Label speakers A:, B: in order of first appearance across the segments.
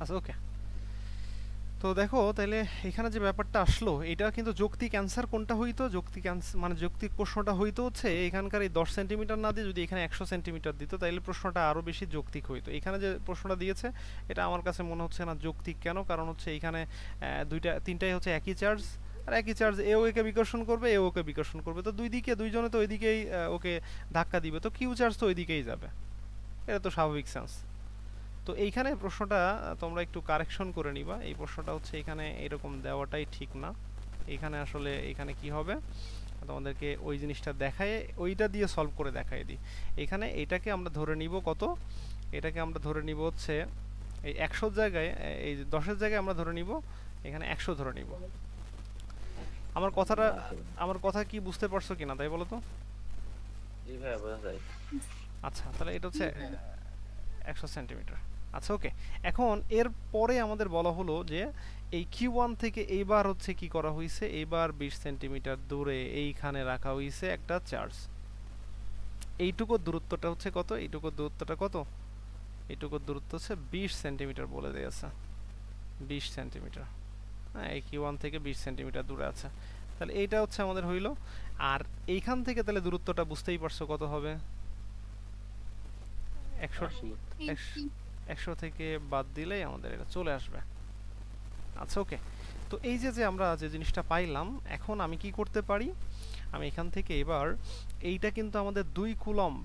A: আচ্ছা ওকে। তো দেখো তাহলে এখানে যে ব্যাপারটা আসলো এটা কিন্তু যৌক্তিক অ্যান্সার কোনটা হইতো, যৌক্তিক অ্যান্সার মানে যৌক্তিক প্রশ্নটা হইতো হচ্ছে এখানকার এই 10 সেন্টিমিটার না দিয়ে যদি এখানে 100 সেন্টিমিটার দিত তাহলে প্রশ্নটা আরও বেশি যৌক্তিক হইতো। এখানে যে প্রশ্নটা দিয়েছে এটা আমার কাছে মনে হচ্ছে না যৌক্তিক। কেন? কারণ হচ্ছে এখানে দুইটা তিনটাই হচ্ছে একই চার্জ, আর একই চার্জ এও একে বিকর্ষণ করবে এও ওকে বিকর্ষণ করবে, তো দুই দিকে দুইজনে তো ওইদিকেই ওকে ধাক্কা দিবে, তো কিউ চার্জ তো ওইদিকেই যাবে। এটা তো স্বাভাবিক সেন্স। তো এইখানে প্রশ্নটা তোমরা একটু কারেকশন করে নিবা। এই প্রশ্নটা হচ্ছে এখানে এরকম দেওয়াটাই ঠিক না। এখানে আসলে এখানে কি হবে তোমাদেরকে ওই জিনিসটা দেখায় ওইটা দিয়ে সলভ করে দেখাই দিই। এখানে এটাকে আমরা ধরে নিব কত, এটাকে আমরা ধরে নিব হচ্ছে এই 100 জায়গায়, এই 10-এর জায়গায় আমরা ধরে নিব এখানে 100 ধরে নিব। আমার কথাটা,
B: আচ্ছা
A: আমার কথা কি বুঝতে পারছো কিনা তাই বলো তো?
B: জি ভাইয়া, বোঝা যায়।
A: আচ্ছা তাহলে এটা হচ্ছে 100 সেন্টিমিটার। আচ্ছা ওকে। এখন এর পরে আমাদের বলা হলো যে এই কিউ ওয়ান থেকে এইবার হচ্ছে কি করা হয়েছে, এইবার 20 সেন্টিমিটার দূরে এইখানে রাখা হয়েছে একটা চার্জ। এইটুকু দূরত্বটা হচ্ছে কত, এইটুকু দূরত্বটা কত, এইটুকু দূরত্ব হচ্ছে 20 সেন্টিমিটার বলে দিয়েছে, 20 সেন্টিমিটার। হ্যাঁ এই কিউ ওয়ান থেকে 20 সেন্টিমিটার দূরে আছে। তাহলে এইটা হচ্ছে আমাদের হইলো। আর এইখান থেকে তাহলে দূরত্বটা বুঝতেই পারছো কত হবে, 100,
B: 80।
A: 100 থেকে বাদ দিলেই আমাদের এটা চলে আসবে। আচ্ছা ওকে। তো এই যে যে আমরা যে জিনিসটা পাইলাম, এখন আমি কি করতে পারি, আমি এখান থেকে এবার এইটা কিন্তু আমাদের 2 কুলম্ব,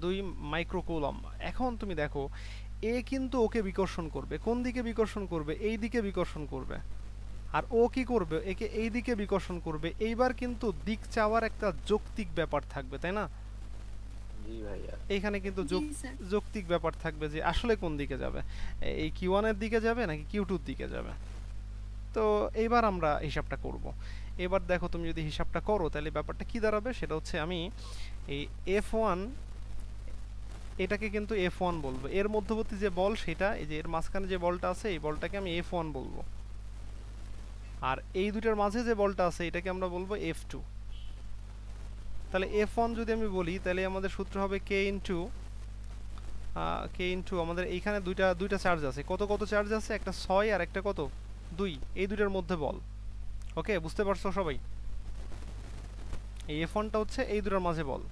A: 2 মাইক্রো কুলম্ব। এখন তুমি দেখো এ কিন্তু ওকে বিকর্ষণ করবে, কোন দিকে বিকর্ষণ করবে, এই দিকে বিকর্ষণ করবে। আর ও কি করবে, একে এই দিকে বিকর্ষণ করবে। এইবার কিন্তু দিক চাওয়ার একটা যৌক্তিক ব্যাপার থাকবে তাই না?
B: জি ভাইয়া।
A: এইখানে কিন্তু যৌক্তিক ব্যাপার থাকবে যে আসলে কোন দিকে যাবে, এই কিউ ওয়ানের দিকে যাবে নাকি কিউ টুর দিকে যাবে। তো এইবার আমরা হিসাবটা করব। এবার দেখো তুমি যদি হিসাবটা করো তাহলে ব্যাপারটা কি দাঁড়াবে, সেটা হচ্ছে আমি এই এফ ওয়ান, এটাকে কিন্তু এফ ওয়ান বলবো, এর মধ্যবর্তী যে বল সেটা, এই যে এর মাঝখানে যে বলটা আছে এই বলটাকে আমি এফ ওয়ান বলবো। আর এই দুটার মাঝে যে বলটা আছে এটাকে আমরা বলবো এফ টু। তাহলে এফ ওয়ান যদি আমি বলি তাহলে আমাদের সূত্র হবে কে ইন্টু আমাদের এইখানে দুইটা দুইটা চার্জ আছে, কত কত চার্জ আছে, একটা 6 আর একটা কত 2, এই দুইটার মধ্যে বল। ওকে বুঝতে পারছো সবাই? এই এফ ওয়ানটা হচ্ছে এই দুটার মাঝে বল,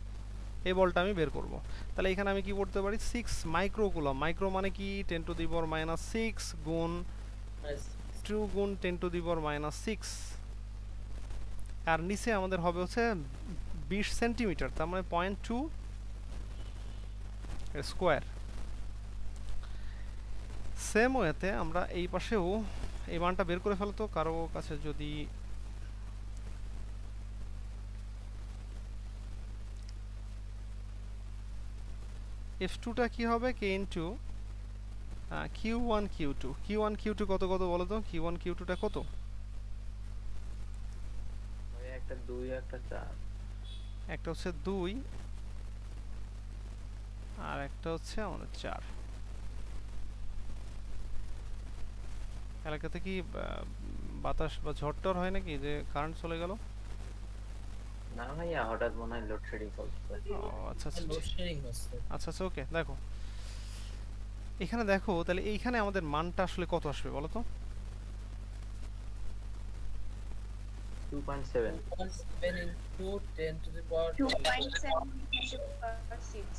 A: এই বলটা আমি বের করব। তাহলে এখানে আমি কি করতে পারি, 6 মাইক্রো কুলম, মাইক্রো মানে কি 10⁻⁻6 গুণ 2 গুণ 10⁻⁻6, আর নিচে আমাদের হবে হচ্ছে 20 সেন্টিমিটার, তার মানে 0.2 স্কোয়ার। সেম ওয়েতে আমরা এই পাশেও এই মানটা বের করে ফেলতো কারো কাছে যদি, এফ টুটা কি হবে k into q one q two, q one q two কত কত বলো তো, কিউ ওয়ান কিউ টুটা কত?
B: ভাইয়া একটা 2 একটা 4।
A: একটা হচ্ছে 2 আর একটা হচ্ছে আমাদের 4। এলাকাতে কি বাতাস বা ঝড় টর হয় নাকি যে কারেন্ট চলে গেল?
B: না ভাইয়া, হঠাৎ মনে হয় লোডশেডিং করছে।
A: ও আচ্ছা আচ্ছা
C: লোডশেডিং হচ্ছে।
A: আচ্ছা আচ্ছা ওকে। দেখো এখানে দেখো তাহলে এইখানে আমাদের মানটা আসলে কত আসবে বলো তো?
B: 2.7।
C: 2.7 into 10 to the power
D: 2.7 into power 6.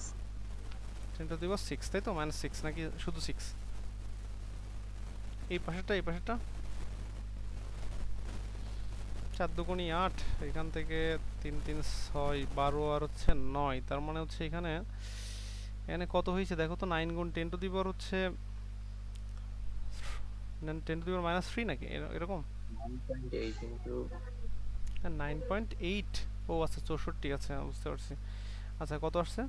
A: 10⁻⁶ তাই তো, -6 নাকি শুধু 6? এই পাশেরটা এই পাশেরটা 4 দুগুণী 8, এখান থেকে 3 3 6 12 আর হচ্ছে 9, তার মানে হচ্ছে এখানে এখানে কত হয়েছে দেখো তো, 9 গুণ 10 টু দি পাওয়ার হচ্ছে 10 টু দি পাওয়ার -3 নাকি এরকম
B: 1.8 into
A: 9.8। ও আচ্ছা 64, আচ্ছা বুঝতে পারছি। আচ্ছা কত আসছে?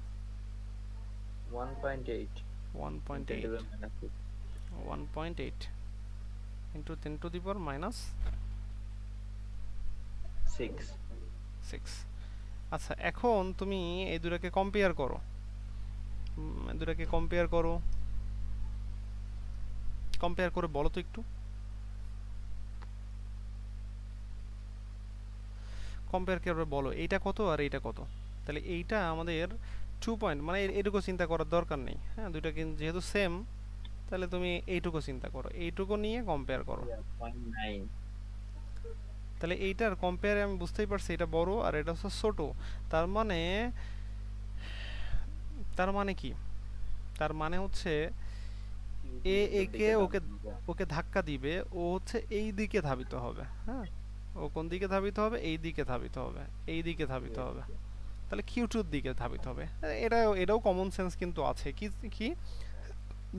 B: 1.8 into
A: 1.8,
B: 10⁻⁶।
A: 1.8 ইন্টু 10 টু দি পাওয়ার
B: -6।
A: -6। আচ্ছা এখন তুমি এই দুটাকে কম্পেয়ার করো, এই দুটাকে কম্পেয়ার করো, কম্পেয়ার করে বলো তো একটু, কম্পেয়ার করে বলো এইটা কত আর এইটা কত। তাহলে এইটা আমাদের 2 পয়েন্ট মানে এইটুকু চিন্তা করার দরকার নেই, হ্যাঁ দুইটা কিন্তু যেহেতু সেম, তাহলে তুমি এইটুকু চিন্তা করো, এইটুকু নিয়ে কম্পেয়ার করো।
B: 0.9
A: তাহলে এইটার কম্পেয়ারে আমি বুঝতেই পারছি এটা বড় আর এটা হচ্ছে ছোট। তার মানে কি, তার মানে হচ্ছে এ একে ওকে ওকে ধাক্কা দিবে, ও হচ্ছে এই দিকে ধাবিত হবে, হ্যাঁ ও কোন দিকে ধাবিত হবে, এই দিকে ধাবিত হবে, এই দিকে ধাবিত হবে, তাহলে কিউ2 এর দিকে ধাবিত হবে। এটাও কমন সেন্স কিন্তু আছে, কি কি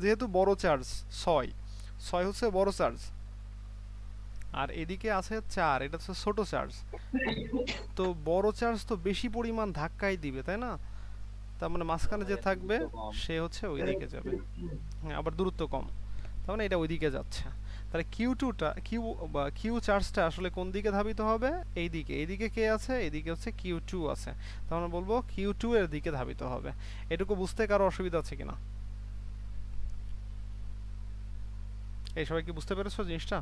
A: যেহেতু বড় চার্জ 6 6 হচ্ছে বড় চার্জ, আর এদিকে আছে 4, এটা হচ্ছে ছোট চার্জ, তো বড় চার্জ তো বেশি পরিমাণ ধাক্কাই দিবে তাই না, তার মানে মাঝখানে যে থাকবে সে হচ্ছে ওই দিকে যাবে, হ্যাঁ আবার দূরত্ব কম, তার মানে এটা ওইদিকে যাচ্ছে। তাহলে কিউ2টা কিউ চার্জটা আসলে কোন দিকে ধাবিত হবে, এই দিকে, এইদিকে কে আছে, এইদিকে হচ্ছে কিউ2 আছে, তার মানে বলবো কিউ2 এর দিকে ধাবিত হবে। এটুকু বুঝতে কারো অসুবিধা আছে কিনা? এই সবাই কি বুঝতে পেরেছো জিনিসটা?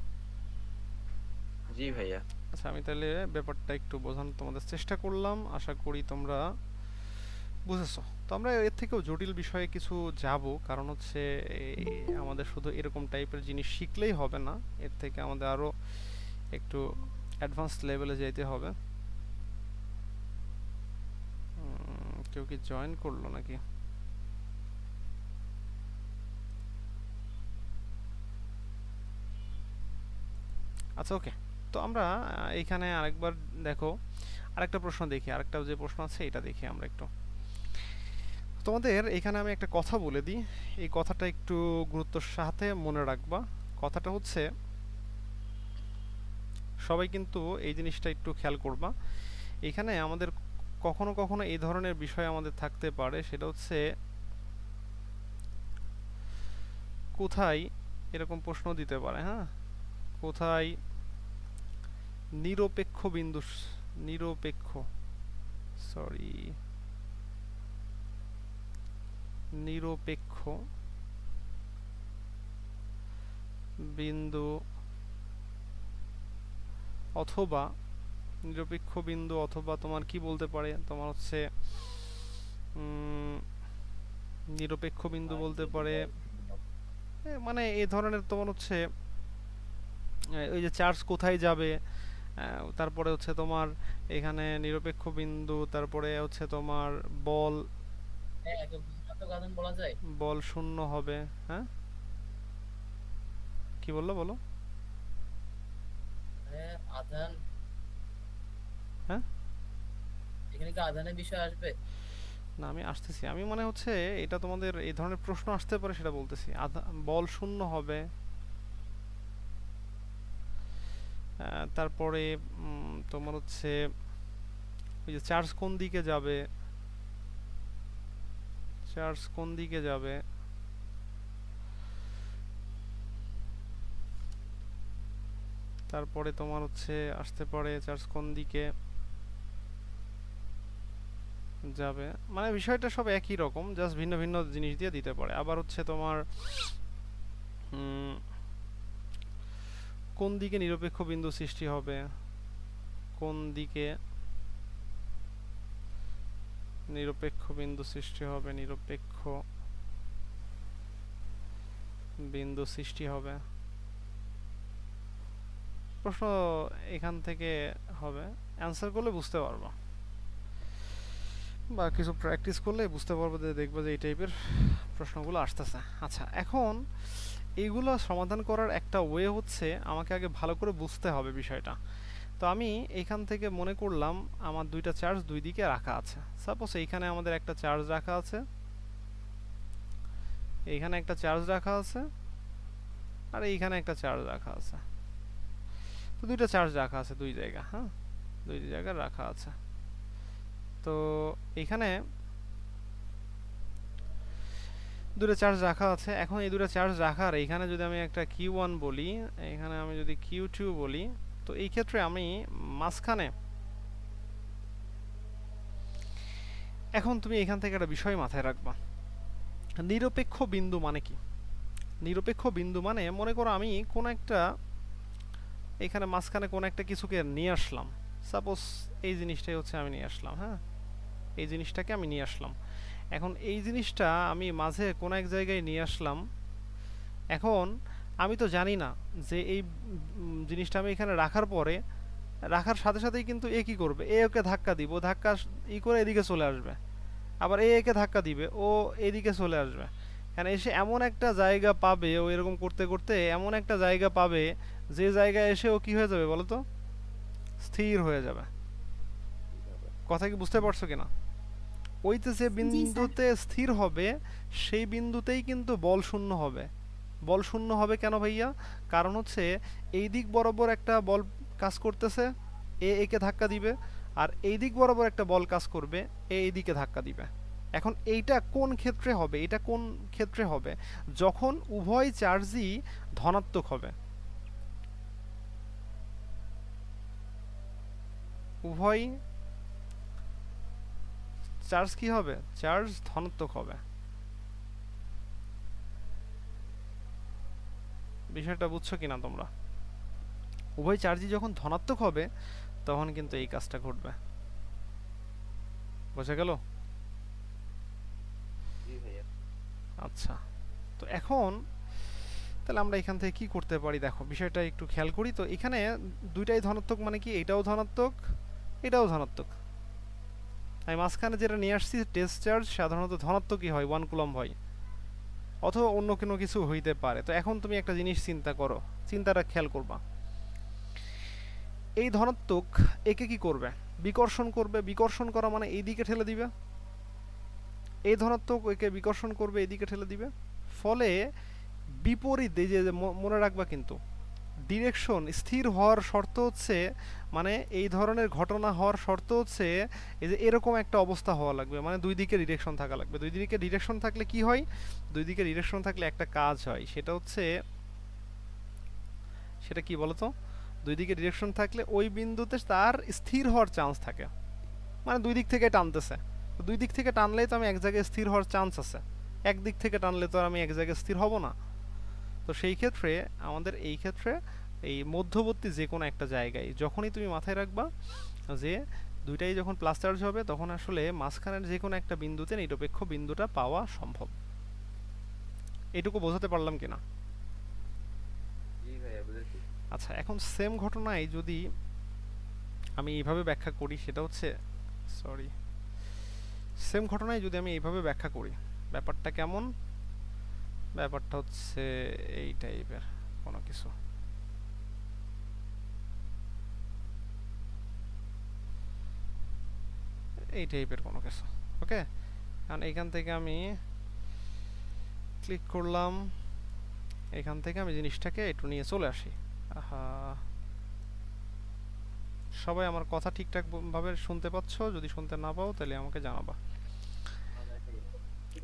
B: জি ভাইয়া।
A: আচ্ছা আমি তাহলে ব্যাপারটা একটু বোঝানোর তোমাদের চেষ্টা করলাম, আশা করি তোমরা বুঝেছো। তো আমরা এর থেকেও জটিল বিষয়ে কিছু যাব, কারণ হচ্ছে আমাদের শুধু এরকম টাইপের জিনিস শিখলেই হবে না, এর থেকে আমাদের আরো একটু অ্যাডভান্স লেভেলে যেতে হবে। কেউ কি জয়েন করলো নাকি? আচ্ছা ওকে, তো আমরা এইখানে আরেকবার দেখো, আরেকটা প্রশ্ন দেখি, আরেকটা যে প্রশ্ন আছে এটা দেখি আমরা একটু। তোমাদের এখানে আমি একটা কথা বলে দিই, এই কথাটা একটু গুরুত্বের সাথে মনে রাখবা। কথাটা হচ্ছে, সবাই কিন্তু এই জিনিসটা একটু খেয়াল করবা, এখানে আমাদের কখনো কখনো এই ধরনের বিষয় আমাদের থাকতে পারে, সেটা হচ্ছে কোথায় এরকম প্রশ্ন দিতে পারে, হ্যাঁ কোথায় নিরপেক্ষ বিন্দু, নিরপেক্ষ সরি নিরপেক্ষ বিন্দু অথবা নিরপেক্ষ বিন্দু অথবা তোমার কি বলতে পারে, তোমার হচ্ছে নিরপেক্ষ বিন্দু বলতে পারে, মানে এই ধরনের তোমার হচ্ছে ওই যে চার্জ কোথায় যাবে, তারপরে হচ্ছে তোমার এখানে নিরপেক্ষ বিন্দু, তারপরে হচ্ছে তোমার বল,
C: হ্যাঁ একে বুঝতে কারণ বলা যায়।
A: বল শূন্য হবে, হ্যাঁ কি বললো বলো?
C: হ্যাঁ আধান,
A: হ্যাঁ
C: এখানে কি আধানের বিষয় আসবে?
A: না আমি আসতেছি, আমি মনে হচ্ছে এটা তোমাদের এই ধরনের প্রশ্ন আসতে পারে সেটা বলতেছি, বল শূন্য হবে, তারপরে তোমার হচ্ছে ওই যে চার্জ কোন দিকে যাবে, চার্জ কোন দিকে যাবে, তারপরে তোমার হচ্ছে আসতে পারে চার্জ কোন দিকে যাবে, মানে বিষয়টা সব একই রকম, জাস্ট ভিন্ন ভিন্ন জিনিস দিয়ে দিতে পারে। আবার হচ্ছে তোমার কোন দিকে নিরপেক্ষ বিন্দু সৃষ্টি হবে, কোন দিকে নিরপেক্ষ বিন্দু সৃষ্টি হবে, নিরপেক্ষ বিন্দু সৃষ্টি হবে, প্রশ্ন এখান থেকে হবে, অ্যান্সার করলে বুঝতে পারবো বা কিছু প্র্যাকটিস করলে বুঝতে পারবো, যে দেখবো যে এই টাইপের প্রশ্নগুলো আসতেছে। আচ্ছা এখন এইগুলো সমাধান করার একটা ওয়ে হচ্ছে আমাকে আগে ভালো করে বুঝতে হবে বিষয়টা। তো আমি এইখান থেকে মনে করলাম আমার দুইটা চার্জ দুই দিকে রাখা আছে, সাপোজ এইখানে আমাদের একটা চার্জ রাখা আছে, এইখানে একটা চার্জ রাখা আছে, আর এইখানে একটা চার্জ রাখা আছে, তো দুইটা চার্জ রাখা আছে দুই জায়গা, হ্যাঁ দুই জায়গায় রাখা আছে। তো এইখানে দুটো চার্জ রাখা আছে, এখন এই দুটো চার্জ রাখার এইখানে যদি আমি একটা Q1 বলি, এখানে আমি যদি Q2 বলি, তো এই ক্ষেত্রে আমি মাঝখানে, এখন তুমি এখান থেকে একটা বিষয় মাথায় রাখবা, নিরপেক্ষ বিন্দু মানে কি? নিরপেক্ষ বিন্দু মানে মনে করো আমি কোন একটা এখানে মাঝখানে কোন একটা কিছুকে নিয়ে আসলাম, সাপোজ এই জিনিসটাই হচ্ছে আমি নিয়ে আসলাম, হ্যাঁ এই জিনিসটাকে আমি নিয়ে আসলাম, এখন এই জিনিসটা আমি মাঝে কোন এক জায়গায় নিয়ে আসলাম। এখন আমি তো জানি না যে এই জিনিসটা আমি এখানে রাখার পরে রাখার সাথে সাথেই কিন্তু এ কি করবে, এ ওকে ধাক্কা দিব, ও ধাক্কা ই করে এদিকে চলে আসবে, আবার এ একে ধাক্কা দিবে, ও এদিকে চলে আসবে। কারণ এসে এমন একটা জায়গা পাবে, ও এরকম করতে করতে এমন একটা জায়গা পাবে যে জায়গায় এসে ও কি হয়ে যাবে বলো তো, স্থির হয়ে যাবে। কথা কি বুঝতে পারছো কিনা? ওইতে যে
D: জি স্যার।
A: বিন্দুতে স্থির হবে সেই বিন্দুতেই কিন্তু বল শূন্য হবে। বল শূন্য হবে কেন ভাইয়া? কারণ হচ্ছে এই দিক বরাবর একটা বল কাজ করতেছে, এ একে ধাক্কা দিবে, আর এই দিক বরাবর একটা বল কাজ করবে, এ এই দিকে ধাক্কা দিবে। এখন এইটা কোন ক্ষেত্রে হবে, এটা কোন ক্ষেত্রে হবে? যখন উভয় চার্জই ধনাত্মক হবে। উভয় চার্জ কি হবে? চার্জ ধনাত্মক হবে। বিষয়টা বুঝছো কিনা তোমরা? উভয় চার্জই যখন ধনাত্মক হবে তখন কিন্তু এই কাজটা ঘটবে। বোঝা গেল?
B: জি ভাইয়া।
A: আচ্ছা, তো এখন তাহলে আমরা এখান থেকে কি করতে পারি দেখো, বিষয়টা একটু খেয়াল করি। তো এখানে দুইটাই ধনাত্মক মানে কি, এটাও ধনাত্মক, এটাও ধনাত্মক। আমি মাঝখানে যেটা নিয়ে আসছি টেস্ট চার্জ সাধারণত ধনাত্মকই হয়, 1 কুলম্ব হয়, অথবা অন্য কোনো কিছু হইতে পারে। তো এখন তুমি একটা জিনিস চিন্তা করো, চিন্তাটা খেয়াল করবা। এই ধনাত্মক একে কি করবে? বিকর্ষণ করবে। বিকর্ষণ করা মানে এই দিকে ঠেলে দিবে। এই ধনাত্মক একে বিকর্ষণ করবে, এদিকে ঠেলে দিবে। ফলে বিপরীত, এই যে মনে রাখবা কিন্তু ডিরেকশন স্থির হওয়ার শর্ত হচ্ছে, মানে এই ধরনের ঘটনা হওয়ার শর্ত হচ্ছে এই যে এরকম একটা অবস্থা হওয়া লাগবে, মানে দুই দিকে ডিরেকশন থাকা লাগবে। দুই দিকে ডিরেকশন থাকলে কি হয়? দুই দিকে ডিরেকশন থাকলে একটা কাজ হয়, সেটা হচ্ছে, সেটা কি বলতো? দুই দিকে ডিরেকশন থাকলে ওই বিন্দুতে তার স্থির হওয়ার চান্স থাকে, মানে দুই দিক থেকে টানতেছে। দুই দিক থেকে টানলেই তো আমি এক জায়গায় স্থির হওয়ার চান্স আছে, একদিক থেকে টানলে তো আর আমি এক জায়গায় স্থির হব না। তো সেই ক্ষেত্রে আমাদের এই ক্ষেত্রে এই মধ্যবর্তী যে কোনো একটা জায়গায় যখনই তুমি মাথায় রাখবা যে দুইটাই যখন প্লাস চার্জ হবে তখন আসলে মাঝখানের যে কোনো একটা বিন্দুতে নিরপেক্ষ বিন্দুটা পাওয়া সম্ভব। এটুকু বোঝাতে পারলাম কিনা?
B: জি ভাইয়া বুঝেছি।
A: আচ্ছা, এখন সেম ঘটনায় যদি আমি এইভাবে ব্যাখ্যা করি, সেটা হচ্ছে, সরি, সেম ঘটনায় যদি আমি এইভাবে ব্যাখ্যা করি, ব্যাপারটা কেমন? ব্যাপারটা হচ্ছে এই টাইপের কোনো কিছু। এই টাইপের কোনো কিছু, ওকে? কারণ এইখান থেকে আমি ক্লিক করলাম, এখান থেকে আমি জিনিসটাকে একটু নিয়ে চলে আসি। আহা, সবাই আমার কথা ঠিকঠাক ভাবে শুনতে পাচ্ছ? যদি শুনতে না পাও তাহলে আমাকে জানাবা।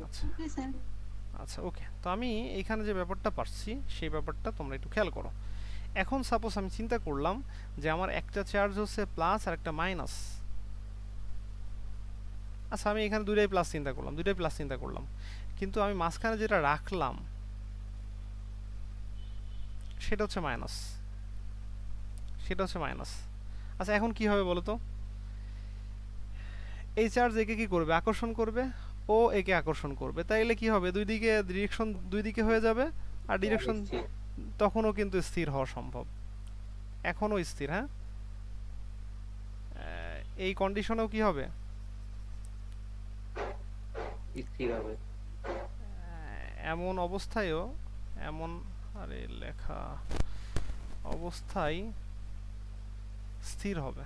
A: আচ্ছা
D: ওকে স্যার।
A: আচ্ছা, ওকে। তো আমি এইখানে যে ব্যাপারটা পারছি সেই ব্যাপারটা তোমরা একটু খেয়াল করো। এখন সাপোজ আমি চিন্তা করলাম যে আমার একটা চার্জ হচ্ছে প্লাস আর একটা মাইনাস। আচ্ছা, আমি এখানে দুইটাই প্লাস চিন্তা করলাম, দুইটাই প্লাস চিন্তা করলাম, কিন্তু আমি মাঝখানে যেটা রাখলাম সেটা হচ্ছে মাইনাস, সেটা হচ্ছে মাইনাস। আচ্ছা, এখন কি হবে বলো তো? এই চার্জ একে কি করবে? আকর্ষণ করবে, ও একে আকর্ষণ করবে, তাইলে কি হবে? দুই দিকে ডিরেকশন দুই দিকে হয়ে যাবে, আর ডিরেকশন
B: স্থির।
A: তখনও কিন্তু স্থির হওয়া সম্ভব, এখনও স্থির। হ্যাঁ, এই কন্ডিশনেও কি হবে?
B: স্থির হবে।
A: এমন অবস্থায়ও, এমন, আরে লেখা অবস্থায় স্থির হবে।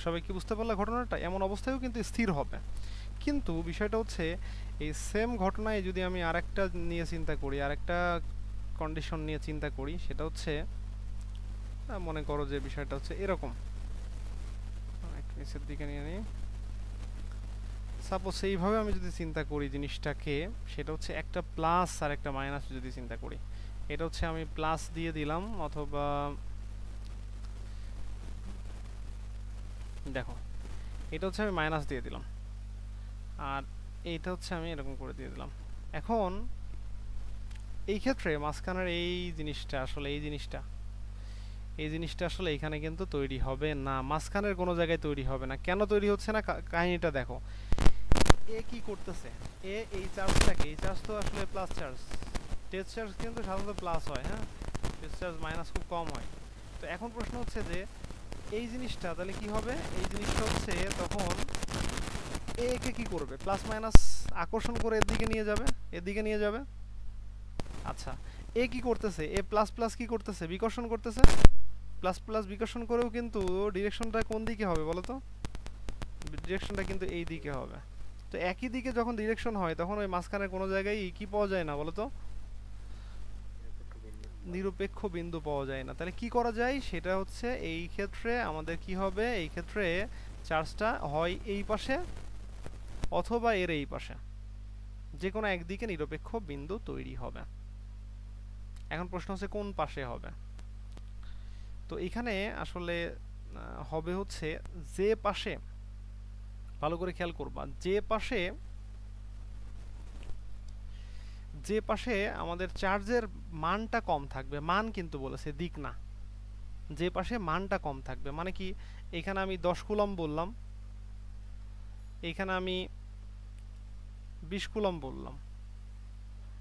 A: সবাই কি বুঝতে পারলা ঘটনাটা? এমন অবস্থায়ও কিন্তু স্থির হবে। কিন্তু বিষয়টা হচ্ছে এই সেম ঘটনায় যদি আমি আরেকটা নিয়ে চিন্তা করি, আরেকটা কন্ডিশন নিয়ে চিন্তা করি, সেটা হচ্ছে মনে করো যে বিষয়টা হচ্ছে এরকম, একটু নিচের দিকে নিয়ে নিই। সাপোজ এইভাবে আমি যদি চিন্তা করি জিনিসটাকে, সেটা হচ্ছে একটা প্লাস আর একটা মাইনাস যদি চিন্তা করি, এটা হচ্ছে আমি প্লাস দিয়ে দিলাম, অথবা দেখো এটা হচ্ছে আমি মাইনাস দিয়ে দিলাম, আর এইটা হচ্ছে আমি এরকম করে দিয়ে দিলাম। এখন এই ক্ষেত্রে মাঝখানের এই জিনিসটা, আসলে এই জিনিসটা, এই জিনিসটা আসলে এখানে কিন্তু তৈরি হবে না, মাঝখানের কোনো জায়গায় তৈরি হবে না। কেন তৈরি হচ্ছে না কাহিনীটা দেখো। এ কি করতেছে, এই চার্জটাকে, এই চার্জ তো আসলে প্লাস চার্জ, টেস্ট চার্জ কিন্তু সাধারণত প্লাস হয়, হ্যাঁ, টেস্ট চার্জ মাইনাস খুব কম হয়। তো এখন প্রশ্ন হচ্ছে যে এই জিনিসটা তাহলে কি হবে, এই জিনিসটা হচ্ছে তখন এ কে কি করবে, প্লাস মাইনাস আকর্ষণ করে এর দিকে নিয়ে যাবে, এর দিকে নিয়ে যাবে। আচ্ছা, এ কি করতেছে, এ প্লাস প্লাস কি করতেছে, বিকর্ষণ করতেছে। প্লাস প্লাস বিকর্ষণ করেও কিন্তু ডিরেকশনটা কোন দিকে হবে বলো তো, ডিরেকশনটা কিন্তু এই দিকে হবে। তো একই দিকে যখন ডিরেকশন হয় তখন ওই মাঝখানে কোনো জায়গায় কি পাওয়া যায় না বলো তো, নিরপেক্ষ বিন্দু পাওয়া যায় না। তাহলে কি করা যায়, সেটা হচ্ছে এই ক্ষেত্রে আমাদের কি হবে, এই ক্ষেত্রে চার্জটা হয় এই পাশে অথবা এর এই পাশে, যে কোনো একদিকে নিরপেক্ষ বিন্দু তৈরি হবে। এখন প্রশ্ন হচ্ছে কোন পাশে হবে। তো এখানে আসলে হবে হচ্ছে যে পাশে, ভালো করে খেয়াল করবা, যে পাশে আমাদের চার্জের মানটা কম থাকবে, মান কিন্তু বলেছে দিক না, যে পাশে মানটা কম থাকবে, মানে কি এখানে আমি 10 কুলম্ব বললাম, এখানে আমি 20 কুলম্ব বললাম।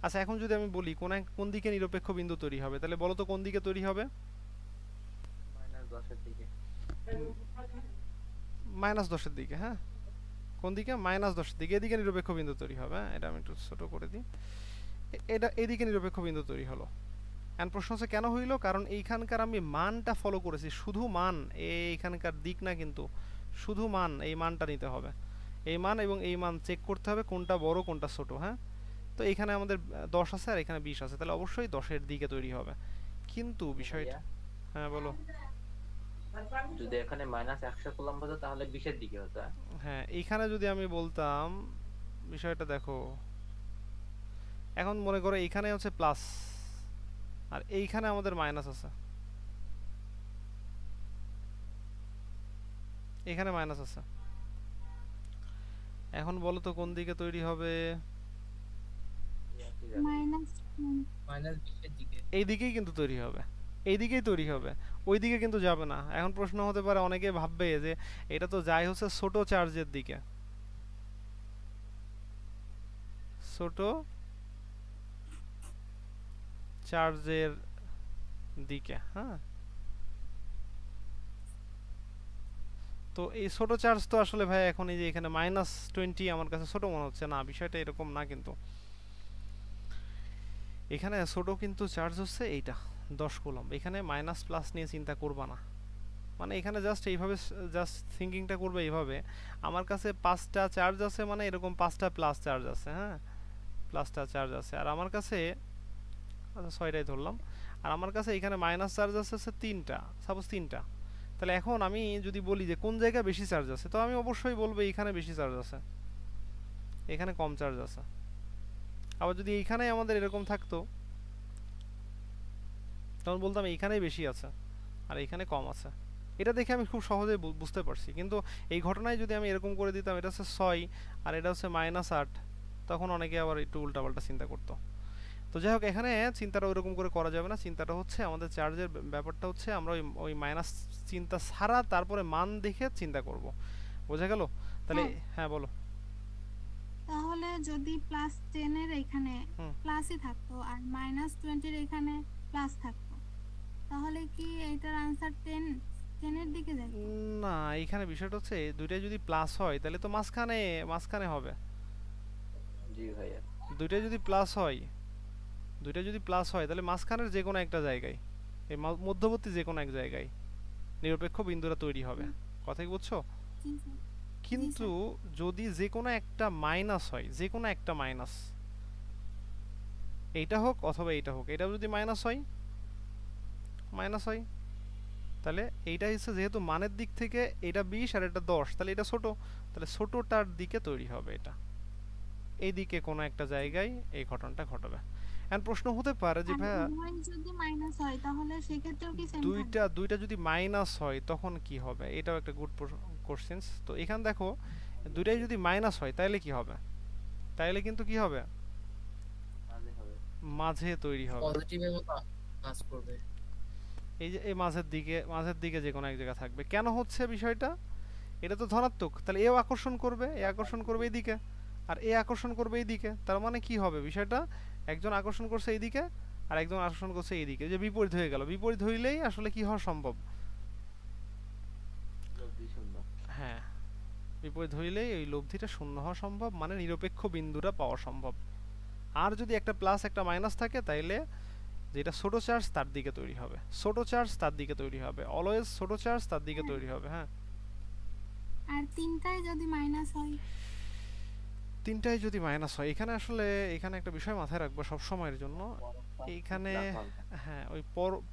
A: আচ্ছা, এখন যদি আমি বলি কোন দিকে নিরপেক্ষ বিন্দু তৈরি হবে, তাহলে বলো তো কোন দিকে তৈরি হবে,
B: -10 এর দিকে।
A: -10 এর দিকে, হ্যাঁ, কোন দিকে, -10 এর দিকে, এদিকে নিরপেক্ষ বিন্দু তৈরি হবে। হ্যাঁ, এটা আমি একটু ছোট করে দিই, এটা এদিকে নিরপেক্ষ বিন্দু তৈরি হলো। এখন প্রশ্ন হচ্ছে কেন হইল, কারণ এইখানকার আমি মানটা ফলো করেছি, শুধু মান, এইখানকার দিক না কিন্তু, শুধু মান, এই মানটা নিতে হবে, এই মান এবং এই মান চেক করতে হবে কোনটা বড় কোনটা ছোট। হ্যাঁ, তো এখানে আমাদের 10 আছে আর এখানে 20 আছে, তাহলে অবশ্যই 10-এর দিকে তৈরি হবে। কিন্তু বিষয়টা, হ্যাঁ বলো।
B: যদি এখানে -100 কুলম্ব হতো তাহলে 20 এর দিকে হতো।
A: হ্যাঁ, এইখানে যদি আমি বলতাম, বিষয়টা দেখো, এখন মনে করো এইখানে হচ্ছে প্লাস আর এইখানে আমাদের মাইনাস আছে, এখানে মাইনাস আছে। এখন বলো তো কোন দিকে তৈরি হবে,
C: -20 এর দিকে।
A: এই দিকেই কিন্তু তৈরি হবে, এই দিকেই তৈরি হবে, ওই দিকে কিন্তু যাবে না। এখন প্রশ্ন হতে পারে, অনেকে ভাববে যে এটা তো যায় হচ্ছে ছোট চার্জের দিকে, ছোট চার্জের দিকে। হ্যাঁ, তো এই ছোট চার্জ তো আসলে ভাই এখন এই যে এখানে -20 আমার কাছে ছোট মনে হচ্ছে না, বিষয়টা এরকম না কিন্তু। এখানে ছোট কিন্তু চার্জ হচ্ছে এইটা 10 কুলম্ব, এখানে মাইনাস প্লাস নিয়ে চিন্তা করবা না, মানে এখানে জাস্ট এইভাবে জাস্ট থিঙ্কিংটা করবে এইভাবে, আমার কাছে 5টা চার্জ আছে, মানে এরকম 5টা প্লাস চার্জ আছে, হ্যাঁ, প্লাসটা চার্জ আছে, আর আমার কাছে, আচ্ছা 6টাই ধরলাম, আর আমার কাছে এখানে মাইনাস চার্জ আছে হচ্ছে 3টা, সাপোজ 3টা। তাহলে এখন আমি যদি বলি যে কোন জায়গায় বেশি চার্জ আছে, তো আমি অবশ্যই বলবো এখানে বেশি চার্জ আছে, এখানে কম চার্জ আছে। আবার যদি এইখানে আমাদের এরকম থাকতো তখন বলতাম এইখানেই বেশি আছে আর এইখানে কম আছে। এটা দেখে আমি খুব সহজেই বুঝতে পারছি, কিন্তু এই ঘটনায় যদি আমি এরকম করে দিতাম এটা হচ্ছে 6 আর এটা হচ্ছে -8, তখন অনেকে আবার একটু উল্টাপাল্টা চিন্তা করতো। তো যাই হোক, এখানে চিন্তাটা ওইরকম করে করা যাবে না, চিন্তাটা হচ্ছে আমাদের চার্জের ব্যাপারটা হচ্ছে আমরা ওই মাইনাস চিন্তা ছাড়া তারপরে মান দেখে চিন্তা করব, বোঝা গেল? তাহলে হ্যাঁ বলো।
E: তাহলে যদি +10 এর এখানে প্লাসই থাকতো আর -20 এর এখানে প্লাস থাকতো, তাহলে কি এইটার आंसर 10 এর দিকে যায়?
A: না, এখানে বিষয়টা হচ্ছে দুইটাই যদি প্লাস হয় তাহলে তো মাঝখানে হবে।
B: জি ভাইয়া,
A: দুইটাই যদি প্লাস হয়, তাহলে মাঝখানের যে কোনো একটা জায়গায়, এই মধ্যবর্তী যে কোনো এক জায়গায় নিরপেক্ষ বিন্দুটা তৈরি হবে, কথা কি বুঝছো? কিন্তু যদি যে কোনো একটা মাইনাস হয়, যে কোনো একটা মাইনাস, এইটা হোক অথবা এইটা হোক, এটা যদি মাইনাস হয়, তাহলে এইটা হচ্ছে যেহেতু মানের দিক থেকে এটা 20 আর এটা 10, তাহলে এটা ছোট, তাহলে ছোটটার দিকে তৈরি হবে, এটা এই দিকে কোনো একটা জায়গায় এই ঘটনাটা ঘটবে। এখন প্রশ্ন হতে পারে যে ভাইয়া
E: যদি মাইনাস হয় তাহলে সেক্ষেত্রেও কি সেম থাকবে?
A: দুইটা যদি মাইনাস হয় তখন কি হবে, এটাও একটা গুড কোশ্চেন। তো এখানে দেখো, দুইটাই যদি মাইনাস হয় তাহলে কি হবে, তাহলে কিন্তু কি হবে, মাঝে তৈরি হবে।
C: পজিটিভ এর মতো কাজ করবে।
A: এই যে এই মাঝের দিকে যে কোনো এক জায়গা থাকবে। কেন হচ্ছে বিষয়টা? এটা তো ধনাত্মক, তাহলে এও আকর্ষণ করবে, এ আকর্ষণ করবে এইদিকে, আর এ আকর্ষণ করবে এইদিকে। তার মানে কি হবে বিষয়টা? একজন আকর্ষণ করছে এইদিকে আর একজন আকর্ষণ করছে এইদিকে, যে বিপরীত হয়ে গেল। বিপরীত হইলেই আসলে কি হওয়া সম্ভব?
B: লব্ধি শূন্য।
A: হ্যাঁ, বিপরীত হইলেই ওই লব্ধিটা শূন্য হওয়া সম্ভব, মানে নিরপেক্ষ বিন্দুটা পাওয়া সম্ভব। আর যদি একটা প্লাস একটা মাইনাস থাকে, তাইলে যেটা ছোট চার্জ তার দিকে তৈরি হবে, ছোট চার্জ তার দিকে তৈরি হবে, অলওয়েজ ছোট চার্জ তার দিকে তৈরি হবে। হ্যাঁ,
E: আর তিনটায় যদি মাইনাস হয়?
A: তিনটায় যদি মাইনাস হয়, এখানে আসলে এখানে একটা বিষয় মাথায় রাখবো সব সময়ের জন্য। এইখানে হ্যাঁ, ওই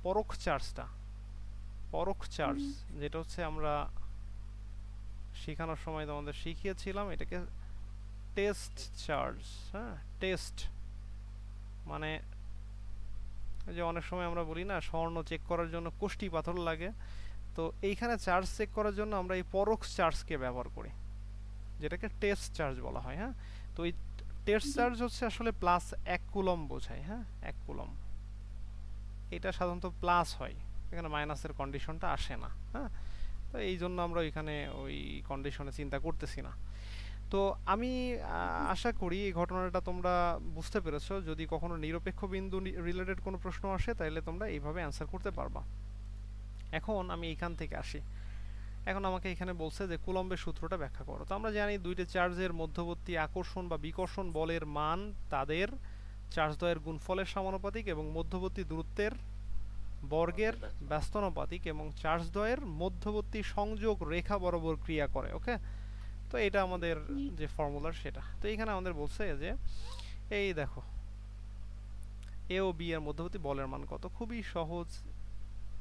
A: পরোক্ষ চার্জটা, পরোক্ষ চার্জ যেটা হচ্ছে আমরা শেখানোর সময় তোমাদের শিখিয়েছিলাম, এটাকে টেস্ট চার্জ। হ্যাঁ, টেস্ট মানে যে অনেক সময় আমরা বলি না স্বর্ণ চেক করার জন্য কোষ্টি পাথর লাগে, তো এইখানে চার্জ চেক করার জন্য আমরা এই পরোক্ষ চার্জকে ব্যবহার করি, যেটাকে টেস্ট চার্জ বলা হয়। হ্যাঁ, তো এই টেস্ট চার্জ হচ্ছে আসলে প্লাস 1 কুলম্ব বোঝায়। হ্যাঁ, 1 কুলম্ব, এটা সাধারণত প্লাস হয়, এখানে মাইনাসের কন্ডিশনটা আসে না। হ্যাঁ, তো এই জন্য আমরা এখানে ওই কন্ডিশনে চিন্তা করতেছি না। তো আমি আশা করি এই ঘটনাটা তোমরা বুঝতে পেরেছো। যদি কখনো নিরপেক্ষ বিন্দু রিলেটেড কোনো প্রশ্ন আসে, তাহলে তোমরা এইভাবে অ্যান্সার করতে পারবা। এখন আমি এইখান থেকে আসি। এখন আমাকে এখানে বলছে যে কুলম্বের সূত্রটা ব্যাখ্যা করো। তো আমরা জানি দুইটা চার্জের মধ্যবর্তী আকর্ষণ বা বিকর্ষণ বলের মান তাদের চার্জদ্বয়ের গুণফলের সমানুপাতিক এবং মধ্যবর্তী দূরত্বের বর্গের ব্যস্তানুপাতিক এবং চার্জদ্বয়ের মধ্যবর্তী সংযোগ রেখা বরাবর ক্রিয়া করে। ওকে, তো এটা আমাদের যে ফর্মুলার সেটা। তো এখানে আমাদের বলছে যে এই দেখো এ ও বি এর মধ্যবর্তী বলের মান কত। খুবই সহজ,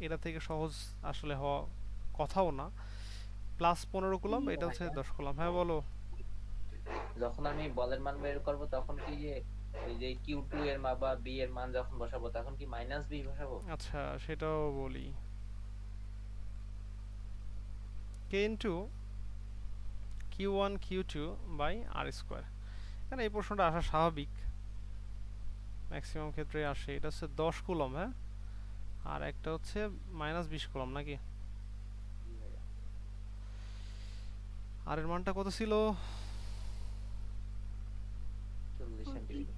A: এটা থেকে সহজ আসলে হওয়া কথাও না। প্লাস 15 কুলম্ব, এটা হচ্ছে 10 কুলম্ব। হ্যাঁ বলো।
B: যখন আমি বলের মান বের করব তখন কি যে এই যে Q2 এর মান বা B এর মান যখন বসাবো তখন কি মাইনাস B বসাবো?
A: আচ্ছা, সেটাও বলি। K into Q1 Q2 by R square. এখানে এই প্রশ্নটা আসা স্বাভাবিক, ম্যাক্সিমাম ক্ষেত্রে আসে। এটা হচ্ছে 10 কুলম্ব। হ্যাঁ, আর একটা হচ্ছে মাইনাস 20 কুলম্ব নাকি? আর এর মানটা কত ছিল?
B: 40 সেন্টিমিটার।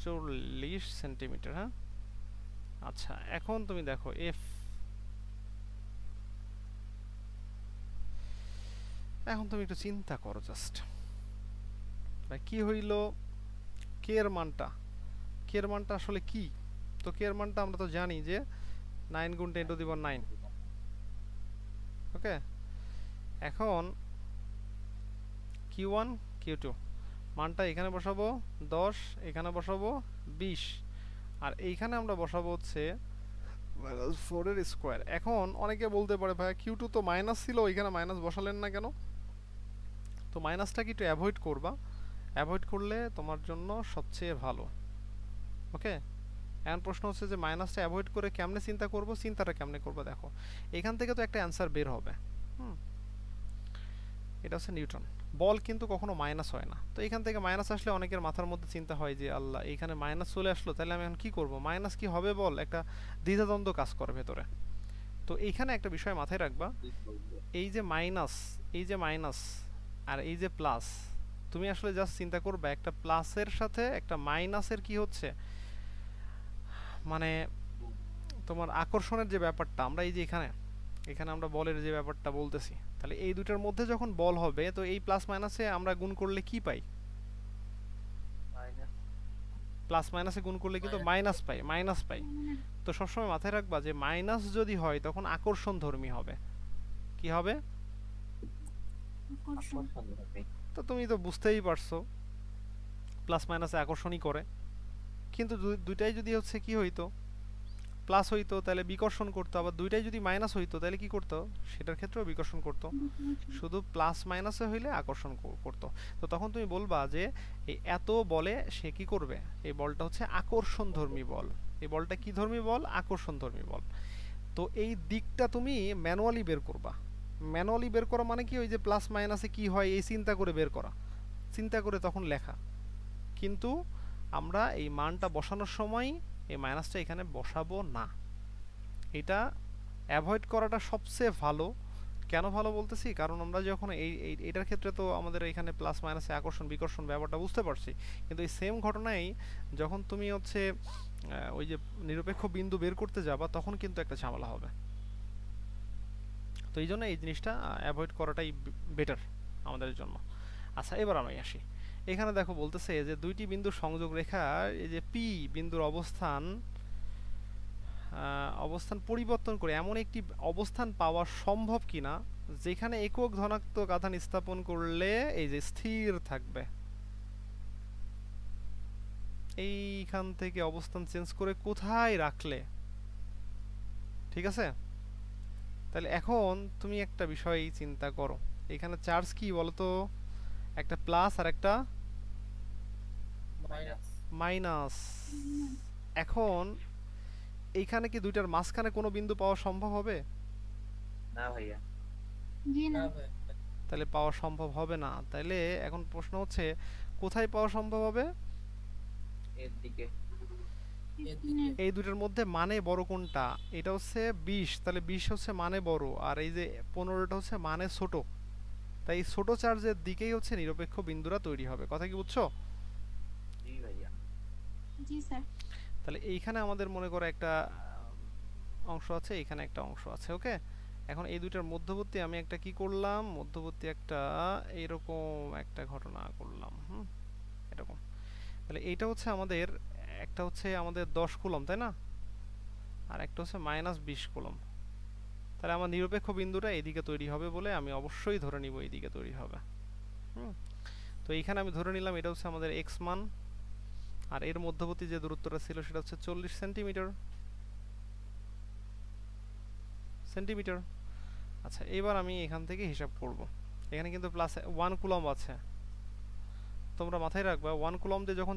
A: 40 সেন্টিমিটার। হ্যাঁ, আচ্ছা এখন তুমি দেখো এফ, এখন তুমি একটু চিন্তা করো জাস্ট, ভাই কি হইল কে এর মানটা, কে এর মানটা আসলে কি? তো কে এর মানটা আমরা তো জানি যে 9 গুণ 10 টু দি পাওয়ার 9। ওকে, এখন Q1 Q2 মানটা এখানে বসাবো 10, এখানে বসাবো 20, আর এইখানে আমরা বসাবো হচ্ছে -4 এর স্কয়ার। এখন অনেকে বলতে পারে ভাই Q2 তো মাইনাস ছিল, ওইখানে মাইনাস বসালেন না কেন? তো মাইনাসটা কি একটু অ্যাভয়েড করবা, অ্যাভয়েড করলে তোমার জন্য সবচেয়ে ভালো। ওকে, এখন প্রশ্ন হচ্ছে যে মাইনাসটা অ্যাভয়েড করে কেমনে চিন্তা করব, চিন্তাটা কেমনে করব দেখো। এখান থেকে তো একটা অ্যান্সার বের হবে। এটা হচ্ছে নিউটন। বল কিন্তু কখনো মাইনাস হয় না। তো এখান থেকে মাইনাস আসলে অনেকের মাথার মধ্যে চিন্তা হয় যে আল্লাহ এখানে মাইনাস চলে আসলো, তাহলে আমি এখন কি করব, মাইনাস কি হবে বল, একটা দ্বিধাদ্বন্দ্ব কাজ করে ভেতরে। তো এইখানে একটা বিষয় মাথায় রাখবা, এই যে মাইনাস, এই যে মাইনাস আর এই যে প্লাস, তুমি আসলে জাস্ট চিন্তা করবে একটা প্লাসের সাথে একটা মাইনাসের কি হচ্ছে, মানে তোমার আকর্ষণের যে ব্যাপারটা, আমরা এই যে এখানে এখানে আমরা বলের যে ব্যাপারটা বলতেছি, তাহলে এই দুইটার মধ্যে যখন বল হবে, তো এই প্লাস মাইনাসে আমরা গুণ করলে কি পাই? প্লাস মাইনাসে গুণ করলে কিন্তু মাইনাস পাই, মাইনাস পাই। তো সবসময় মাথায় রাখবা যে মাইনাস যদি হয় তখন আকর্ষণ ধর্মী হবে। কি হবে? তো তুমি তো বুঝতেই পারছো প্লাস মাইনাসে আকর্ষণই করে। কিন্তু দুইটাই যদি হচ্ছে কি হইতো, প্লাস হইতো তাহলে বিকর্ষণ করতো, আবার দুইটাই যদি মাইনাস হইতো তাহলে কি করতো, সেটার ক্ষেত্রেও বিকর্ষণ করতো। শুধু প্লাস মাইনাসে হইলে আকর্ষণ করতো। তো তখন তুমি বলবা যে এই এত বলে সে কি করবে, এই বলটা হচ্ছে আকর্ষণ ধর্মী বল। এই বলটা কি ধর্মী বল? আকর্ষণ ধর্মী বল। তো এই দিকটা তুমি ম্যানুয়ালি বের করবা। ম্যানুয়ালি বের করা মানে কি, ওই যে প্লাস মাইনাসে কি হয় এই চিন্তা করে বের করা, চিন্তা করে তখন লেখা। কিন্তু আমরা এই মানটা বসানোর সময় এই মাইনাসটা এখানে বসাবো না, এটা অ্যাভয়েড করাটা সবচেয়ে ভালো। কেন ভালো বলতেছি, কারণ আমরা যখন এটার ক্ষেত্রে তো আমাদের এখানে প্লাস মাইনাসে আকর্ষণ বিকর্ষণ ব্যাপারটা বুঝতে পারছি, কিন্তু এই সেম ঘটনাই যখন তুমি হচ্ছে ওই যে নিরপেক্ষ বিন্দু বের করতে যাবা তখন কিন্তু একটা ঝামেলা হবে। তো এই জন্য এই জিনিসটা অ্যাভয়েড করাটাই বেটার আমাদের জন্য। আচ্ছা, এবার আমি আসি। এখানে দেখো বলতেছে যে দুইটি বিন্দুর সংযোগ রেখার এই যে পি বিন্দুর অবস্থান পরিবর্তন করে এমন একটি অবস্থান পাওয়া সম্ভব কিনা যেখানে একক ধনাত্মক আধান স্থাপন করলে এই যে স্থির থাকবে। এইখান থেকে অবস্থান চেঞ্জ করে কোথায় রাখলে, ঠিক আছে? তাহলে এখন তুমি একটা বিষয় চিন্তা করো, এখানে চার্জ কি বলতো, একটা প্লাস আর একটা
C: মাইনাস।
A: মাইনাস। এখন এইখানে কি দুইটার মাঝখানে কোনো বিন্দু পাওয়া সম্ভব হবে?
B: না ভাইয়া।
E: জি না।
C: না ভাই,
A: তাহলে পাওয়া সম্ভব হবে না। তাহলে এখন প্রশ্ন হচ্ছে কোথায় পাওয়া সম্ভব হবে?
B: এর দিকে।
C: এর দিকে।
A: এই দুইটার মধ্যে মানে বড় কোনটা? এটা হচ্ছে 20, তাহলে 20 হচ্ছে মানে বড়, আর এই যে 15টা হচ্ছে মানে ছোট। তাই ছোট চার্জের দিকেই হচ্ছে নিরপেক্ষ বিন্দুরা তৈরি হবে। কথা কি বুঝছো?
B: জি ভাইয়া।
E: জি স্যার।
A: তাহলে এইখানে আমাদের মনে করো একটা অংশ আছে, এখানে একটা অংশ আছে, ওকে? এখন এই দুইটার মধ্যবর্তী আমি একটা কি করলাম, মধ্যবর্তী একটা এরকম একটা ঘটনা করলাম, এরকম। তাহলে এইটা হচ্ছে আমাদের, একটা হচ্ছে আমাদের 10 কুলম, তাই না? আর একটা হচ্ছে -20 কুলম। তাহলে আমার নিরপেক্ষ বিন্দুটা এদিকে তৈরি হবে বলে আমি অবশ্যই ধরে নিব এইদিকে তৈরি হবে। তো এইখানে আমি ধরে নিলাম এটা হচ্ছে আমাদের x মান, আর এর মধ্যবর্তী যে দূরত্বটা ছিল সেটা হচ্ছে 40 সেন্টিমিটার। আচ্ছা, এবার আমি এখান থেকে হিসাব করব। এখানে কিন্তু প্লাস 1 কুলম আছে। তোমরা মাথায় রাখবা 1 কুলম দিয়ে যখন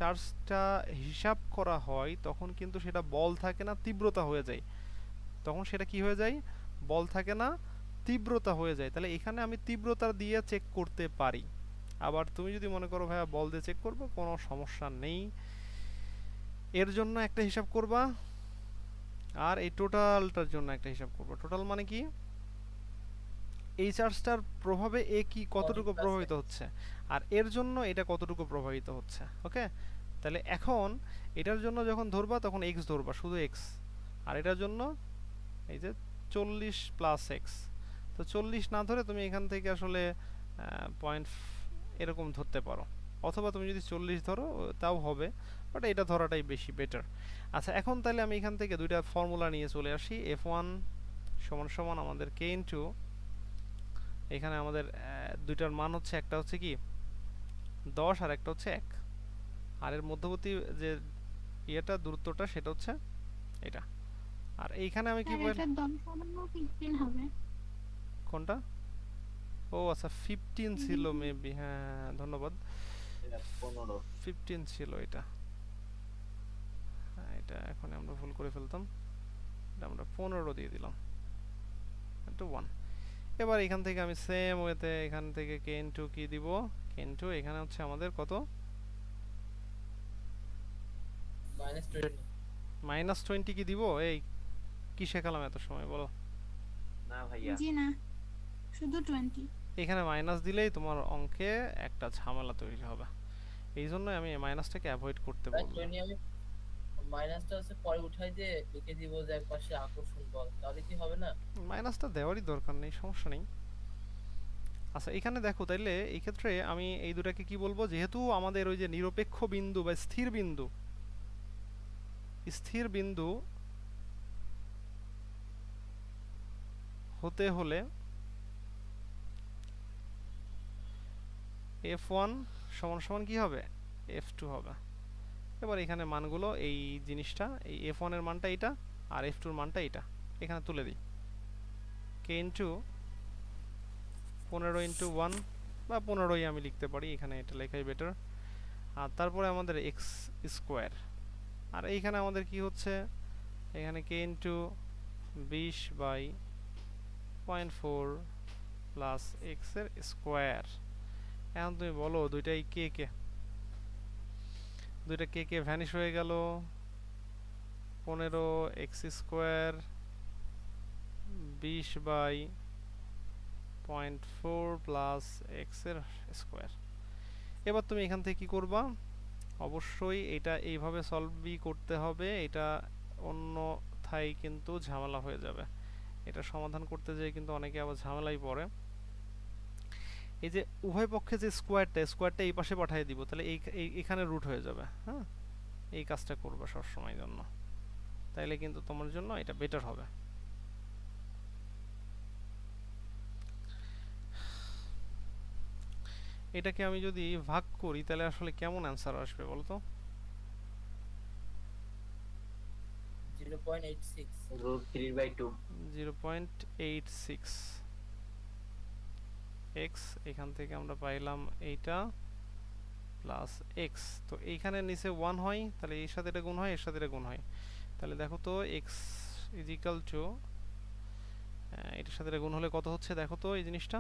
A: চার্জটা হিসাব করা হয় তখন কিন্তু সেটা বল থাকে না, তীব্রতা হয়ে যায়। তখন সেটা কি হয়ে যায়? বল থাকে না, তীব্রতা হয়ে যায়। তাহলে এখানে আমি তীব্রতা দিয়ে চেক করতে পারি। আবার তুমি যদি মনে করো ভাইয়া বল দিয়ে চেক করবো, কোনো সমস্যা নেই। এর জন্য একটা হিসাব করবা, আর এই টোটালটার জন্য একটা হিসাব করবা। টোটাল মানে কি? এই চার্জটার প্রভাবে এ কি কতটুকু প্রভাবিত হচ্ছে, আর এর জন্য এটা কতটুকু প্রভাবিত হচ্ছে, ওকে? তাহলে এখন এটার জন্য যখন ধরবা তখন x ধরবা, শুধু x। আর এটার জন্য এই যে 40 প্লাস x। তো 40 না ধরে তুমি এখান থেকে আসলে পয়েন্ট এরকম ধরতে পারো, অথবা তুমি যদি 40 ধরো তাও হবে, বাট এটা ধরাটাই বেশি বেটার। আচ্ছা, এখন তাহলে আমি এখান থেকে দুইটা ফর্মুলা নিয়ে চলে আসি। f1 সমান সমান আমাদের k ইন্টু, এখানে আমাদের দুইটার মান হচ্ছে, একটা হচ্ছে কি 10 আর একটা হচ্ছে 1, আর এর মধ্যবর্তী যে ইয়েটা দূরত্বটা সেটা হচ্ছে এটা। আর এইখানে আমি কি
E: স্যার
A: বল,
E: এটা 10 হবে না 15 হবে?
A: কোনটা? ও আচ্ছা, 15 ছিল মেবি, হ্যাঁ ধন্যবাদ।
B: এটা 15।
A: 15 ছিল এটা। হ্যাঁ, এটা এখন আমরা ভুল করে ফেলতাম, এটা আমরা 15 দিয়ে দিলাম, একটু 1। এবার এখান থেকে আমি সেম ওয়েতে এখান থেকে k ইনটু কি দিব, k ইনটু এখানে হচ্ছে আমাদের কত, -20 কি দিব? এই কি শেখালাম এত সময়, বলো?
B: না ভাইয়া।
E: জি না, শুধু 20।
A: এখানে মাইনাস দিলেই তোমার অঙ্কে একটা ঝামেলা তৈরি হবে, এই জন্য আমি মাইনাসটাকে অ্যাভয়েড করতে
C: তাই
A: বলবো।
C: আমি মাইনাসটা হচ্ছে পরে উঠাই দিয়ে লিখে দিব যে একপাশে আকর্ষণ বল, তাহলে কি হবে না?
A: মাইনাসটা দেওয়ারই দরকার নেই, সমস্যা নেই। আচ্ছা, এখানে দেখো, তাইলে এই ক্ষেত্রে আমি এই দুটাকে কি বলবো, যেহেতু আমাদের ওই যে নিরপেক্ষ বিন্দু বা স্থির বিন্দু হতে হলে f1 সমান সমান কি হবে, f2 হবে। এবার এখানে মানগুলো এই জিনিসটা, এই f1 এর মানটা এটা, আর f2 এর মানটা এটা এখানে তুলে দিই। k ইন্টু 15 ইন্টু 1, বা 15ই আমি লিখতে পারি, এখানে এটা লেখাই বেটার। আর তারপরে আমাদের x স্কোয়ার, আর এইখানে আমাদের কি হচ্ছে, এখানে k ইন্টু 20/0.4 প্লাস x এর স্কোয়ার। এখন তুমি বলো দুইটাই দুইটা ভ্যানিশ হয়ে গেল। 15 x স্কোয়ার 20/0.4 প্লাস এক্স এর স্কয়ার। এবার তুমি এখান থেকে কি করবা, অবশ্যই এটা এইভাবে সলভই করতে হবে, এটা অন্যথায় কিন্তু ঝামেলা হয়ে যাবে, এটা সমাধান করতে যেয়ে কিন্তু অনেকে আবার ঝামেলাই পড়ে। এই যে উভয় পক্ষে যে স্কোয়ারটা এই পাশে পাঠিয়ে দিব, তাহলে এখানে রুট হয়ে যাবে। হ্যাঁ, এই কাজটা করবে সবসময় জন্য, তাইলে কিন্তু তোমার জন্য এটা বেটার হবে। এটাকে আমি যদি ভাগ করি তাহলে আসলে কেমন অ্যান্সার আসবে বলতো?
C: 0.86
B: √3/2
A: 0.86 x, এখান থেকে আমরা পাইলাম এইটা প্লাস x, তো এইখানে নিচে 1 হয়, তাহলে এর সাথে এটা গুণ হয়, এর সাথে এটা গুণ হয়, তাহলে দেখো তো x ইজ ইকুয়াল টু, এটার সাথে এটা গুণ হলে কত হচ্ছে দেখো তো এই জিনিসটা,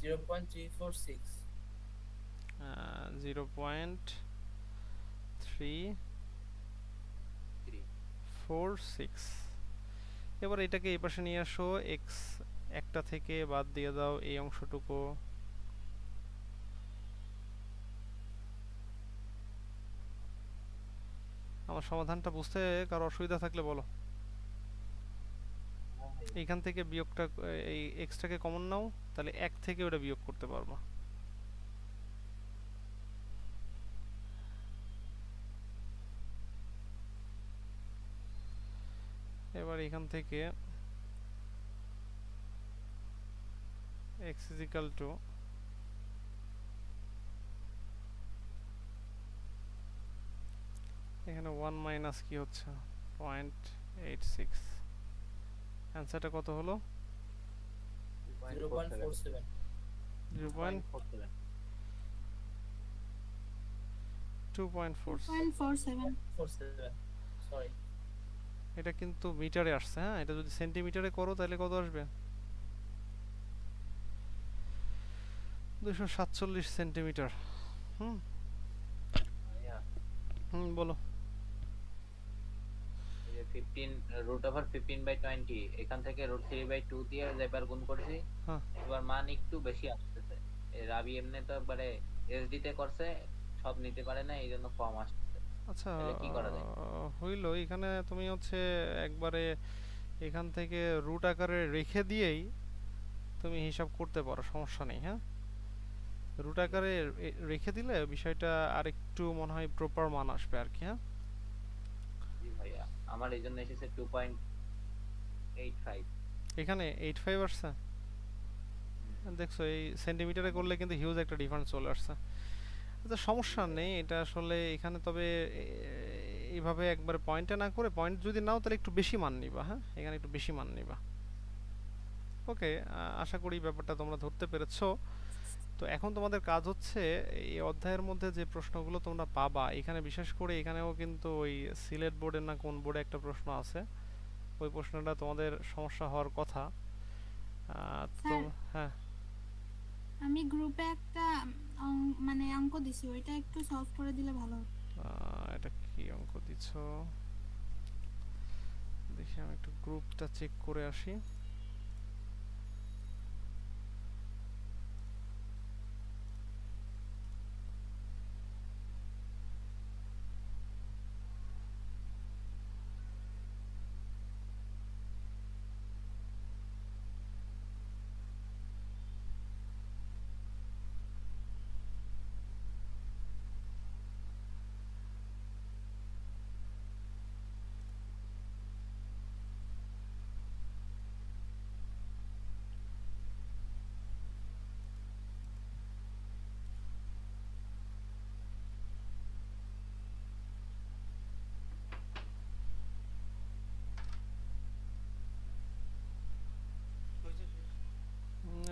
C: 0.346
A: 0.346। এবার এটাকে এই পাশে নিয়ে আসো, x একটা থেকে বাদ দিয়ে দাও এই অংশটুকু, আমার সমাধানটা বুঝতে কারো অসুবিধা থাকলে বলো। এইখান থেকে বিয়োগটা, এই এক্সটাকে কমন নাও, তাহলে 1 থেকে ওটা বিয়োগ করতে পারবো। এবার এখান থেকে x is equal to এখানে 1 মাইনাস কি হচ্ছে 0.86, অ্যান্সারটা কত হলো
C: 0.47
A: 0.2.47।
C: 47 সরি,
A: এটা কিন্তু মিটারে আসছে। হ্যাঁ, এটা যদি সেন্টিমিটারে করো তাহলে কত আসবে, 247 সেন্টিমিটার। হুম হুম বলো।
B: 15√15/20, এখান থেকে √3/2 দিয়ে এবার গুণ করছি,
A: হ্যাঁ,
B: এবার মান একটু বেশি আসতেছে। রাবি এমনি তো একবারে এসডি তে করছে, সব নিতে পারে না, এই জন্য কম আসতেছে।
A: আচ্ছা
B: তাহলে কি করা যায়?
A: হইলো, এখানে তুমি হচ্ছে একবারে এখান থেকে রুট আকারে রেখে দিয়েই তুমি হিসাব করতে পারো, সমস্যা নেই। হ্যাঁ, রুট আকারে রেখে দিলে বিষয়টা আরেকটু মনে হয় প্রপার মান আসবে আর কি। হ্যাঁ,
B: জি ভাইয়া, আমার এই জন্য এসেছে 2.85।
A: এখানে 85 আসছে, দেখছো এই সেন্টিমিটারে করলে কিন্তু হিউজ একটা ডিফারেন্স চলে আসছে। আচ্ছা সমস্যা নেই, এটা আসলে এখানে তবে এইভাবে একবারে পয়েন্টে না করে, পয়েন্ট যদি নাও তাহলে একটু বেশি মান নিবা। হ্যাঁ, এখানে একটু বেশি মান নিবা। ওকে, আশা করি ব্যাপারটা তোমরা ধরতে পেরেছো। তো এখন তোমাদের কাজ হচ্ছে এই অধ্যায়ের মধ্যে যে প্রশ্নগুলো তোমরা পাবা, এখানে বিশেষ করে এখানেও কিন্তু ওই সিলেট বোর্ডের না কোন বোর্ডে একটা প্রশ্ন আছে, ওই প্রশ্নটা তোমাদের সমস্যা হওয়ার কথা। তো হ্যাঁ,
E: আমি গ্রুপে একটা মানে অঙ্ক দিছি, ওইটা একটু সলভ করে দিলে ভালো হতো।
A: এটা কি অঙ্ক দিছো দেখি, আমি একটু গ্রুপটা চেক করে আসি।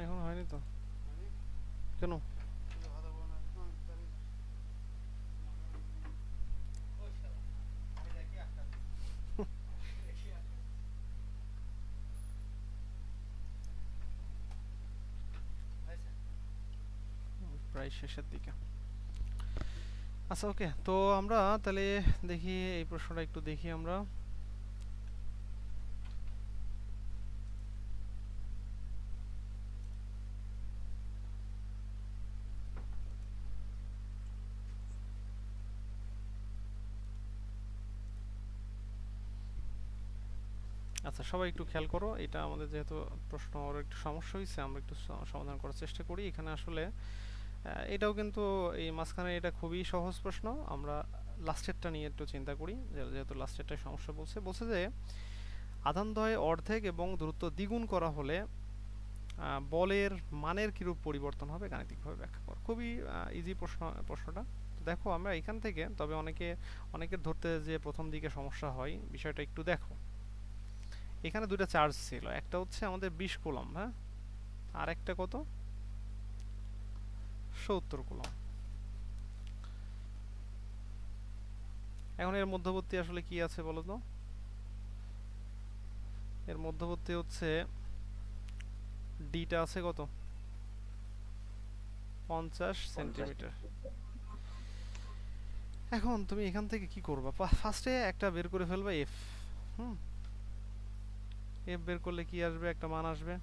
A: এখন হয়নি তো, কেন? প্রায় শেষের দিকে। আচ্ছা ওকে, তো আমরা তাহলে দেখি এই প্রশ্নটা একটু দেখি আমরা। আচ্ছা সবাই একটু খেয়াল করো, এটা আমাদের যেহেতু প্রশ্ন ওর একটু সমস্যা হয়েছে, আমরা একটু সমাধান করার চেষ্টা করি। এখানে আসলে এটাও কিন্তু এই মাঝখানে এটা খুবই সহজ প্রশ্ন, আমরা লাস্টেরটা নিয়ে একটু চিন্তা করি, যেহেতু লাস্টেরটাই সমস্যা বলছে। বলছে যে আধানদ্বয় অর্ধেক এবং দূরত্ব দ্বিগুণ করা হলে বলের মানের কিরূপ পরিবর্তন হবে গাণিতিকভাবে ব্যাখ্যা কর। খুবই ইজি প্রশ্নটা। তো দেখো আমরা এখান থেকে, তবে অনেকের ধরতে যে প্রথম দিকে সমস্যা হয়, বিষয়টা একটু দেখো। এখানে দুটো চার্জ ছিল, একটা হচ্ছে আমাদের 20 কুলম্ব, হ্যাঁ, আর একটা কত 70 কুলম্ব। এখন এর মধ্যবর্তী আসলে কি আছে বলো তো? এর মধ্যবর্তী হচ্ছে ডিটা আছে কত 50 সেন্টিমিটার। এখন তুমি এখান থেকে কি করবা? ফার্স্টে একটা বের করে ফেলবা এফ। এফ বের করলে কি আসবে? একটা মান আসবে